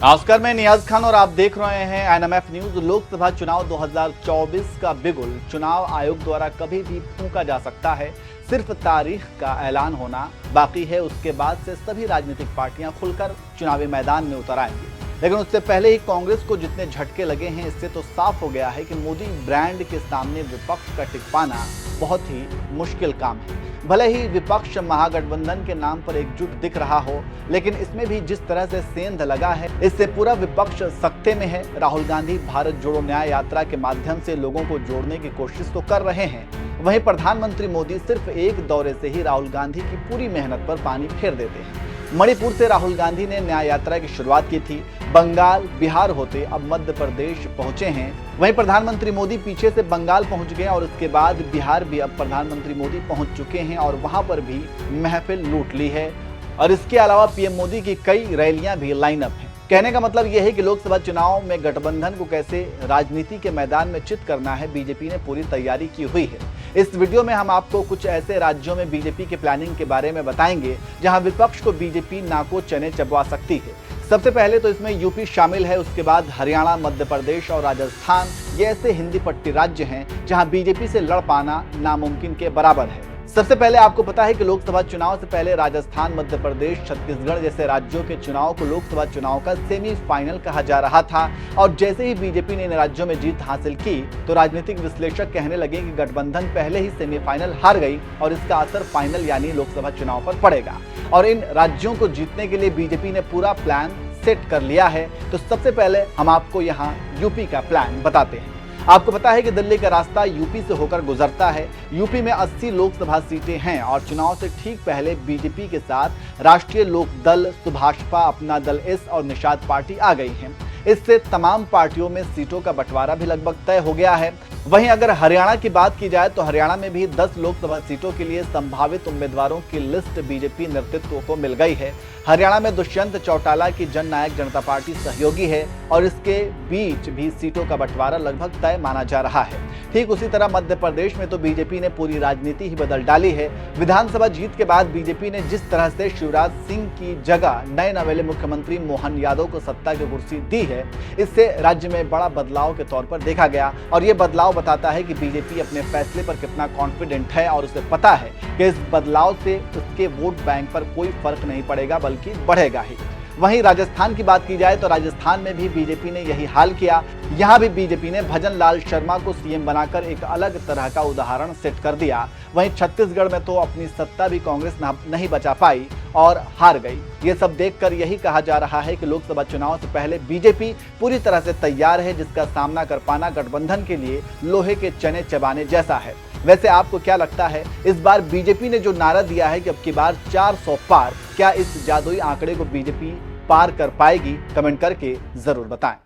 नमस्कार, मैं नियाज खान और आप देख रहे हैं एनएमएफ न्यूज। लोकसभा चुनाव 2024 का बिगुल चुनाव आयोग द्वारा कभी भी फूंका जा सकता है। सिर्फ तारीख का ऐलान होना बाकी है। उसके बाद से सभी राजनीतिक पार्टियां खुलकर चुनावी मैदान में उतर आएंगी। लेकिन उससे पहले ही कांग्रेस को जितने झटके लगे हैं, इससे तो साफ हो गया है कि मोदी ब्रांड के सामने विपक्ष का टिक पाना बहुत ही मुश्किल काम है। भले ही विपक्ष महागठबंधन के नाम पर एकजुट दिख रहा हो, लेकिन इसमें भी जिस तरह से सेंध लगा है, इससे पूरा विपक्ष सख्ते में है। राहुल गांधी भारत जोड़ो न्याय यात्रा के माध्यम से लोगों को जोड़ने की कोशिश तो कर रहे हैं, वहीं प्रधानमंत्री मोदी सिर्फ एक दौरे से ही राहुल गांधी की पूरी मेहनत पर पानी फेर देते हैं। मणिपुर से राहुल गांधी ने न्याय यात्रा की शुरुआत की थी। बंगाल, बिहार होते अब मध्य प्रदेश पहुंचे हैं। वहीं प्रधानमंत्री मोदी पीछे से बंगाल पहुंच गए और उसके बाद बिहार भी अब प्रधानमंत्री मोदी पहुंच चुके हैं और वहां पर भी महफिल लूट ली है। और इसके अलावा पीएम मोदी की कई रैलियां भी लाइनअप हैं। कहने का मतलब यह है कि लोकसभा चुनाव में गठबंधन को कैसे राजनीति के मैदान में चित करना है, बीजेपी ने पूरी तैयारी की हुई है। इस वीडियो में हम आपको कुछ ऐसे राज्यों में बीजेपी की प्लानिंग के बारे में बताएंगे जहां विपक्ष को बीजेपी नाको चने चबवा सकती है। सबसे पहले तो इसमें यूपी शामिल है, उसके बाद हरियाणा, मध्य प्रदेश और राजस्थान। ये ऐसे हिंदी पट्टी राज्य हैं जहां बीजेपी से लड़ पाना नामुमकिन के बराबर है। सबसे पहले आपको पता है कि लोकसभा चुनाव से पहले राजस्थान, मध्य प्रदेश, छत्तीसगढ़ जैसे राज्यों के चुनाव को लोकसभा चुनाव का सेमीफाइनल कहा जा रहा था। और जैसे ही बीजेपी ने इन राज्यों में जीत हासिल की तो राजनीतिक विश्लेषक कहने लगे कि गठबंधन पहले ही सेमीफाइनल हार गई और इसका असर फाइनल यानी लोकसभा चुनाव पर पड़ेगा। और इन राज्यों को जीतने के लिए बीजेपी ने पूरा प्लान सेट कर लिया है। तो सबसे पहले हम आपको यहाँ यूपी का प्लान बताते हैं। आपको पता है कि दिल्ली का रास्ता यूपी से होकर गुजरता है। यूपी में 80 लोकसभा सीटें हैं और चुनाव से ठीक पहले बीजेपी के साथ राष्ट्रीय लोक दल, सुभाषपा, अपना दल एस और निषाद पार्टी आ गई हैं। इससे तमाम पार्टियों में सीटों का बंटवारा भी लगभग तय हो गया है। वहीं अगर हरियाणा की बात की जाए तो हरियाणा में भी 10 लोकसभा सीटों के लिए संभावित उम्मीदवारों की लिस्ट बीजेपी नेतृत्व को मिल गई है। हरियाणा में दुष्यंत चौटाला की जन नायक जनता पार्टी सहयोगी है और इसके बीच भी सीटों का बंटवारा लगभग तय माना जा रहा है। ठीक उसी तरह मध्य प्रदेश में तो बीजेपी ने पूरी राजनीति ही बदल डाली है। विधानसभा जीत के बाद बीजेपी ने जिस तरह से शिवराज सिंह की जगह नए नवेले मुख्यमंत्री मोहन यादव को सत्ता की कुर्सी दी है, इससे राज्य में बड़ा बदलाव के तौर पर देखा गया। और ये बदलाव बताता है कि बीजेपी अपने फैसले पर कितना कॉन्फिडेंट है और उसे पता है कि इस बदलाव से उसके वोट बैंक पर कोई फर्क नहीं पड़ेगा बल्कि बढ़ेगा ही। वहीं राजस्थान की बात की जाए तो राजस्थान में भी बीजेपी ने यही हाल किया। यहां भी बीजेपी ने भजन लाल शर्मा को सीएम बनाकर एक अलग तरह का उदाहरण सेट कर दिया। वहीं छत्तीसगढ़ में तो अपनी सत्ता भी कांग्रेस नहीं बचा पाई और हार गई। ये सब देखकर यही कहा जा रहा है कि लोकसभा चुनाव से पहले बीजेपी पूरी तरह से तैयार है, जिसका सामना कर पाना गठबंधन के लिए लोहे के चने चबाने जैसा है। वैसे आपको क्या लगता है, इस बार बीजेपी ने जो नारा दिया है कि अब की बार 400 पार, क्या इस जादुई आंकड़े को बीजेपी पार कर पाएगी? कमेंट करके जरूर बताएं।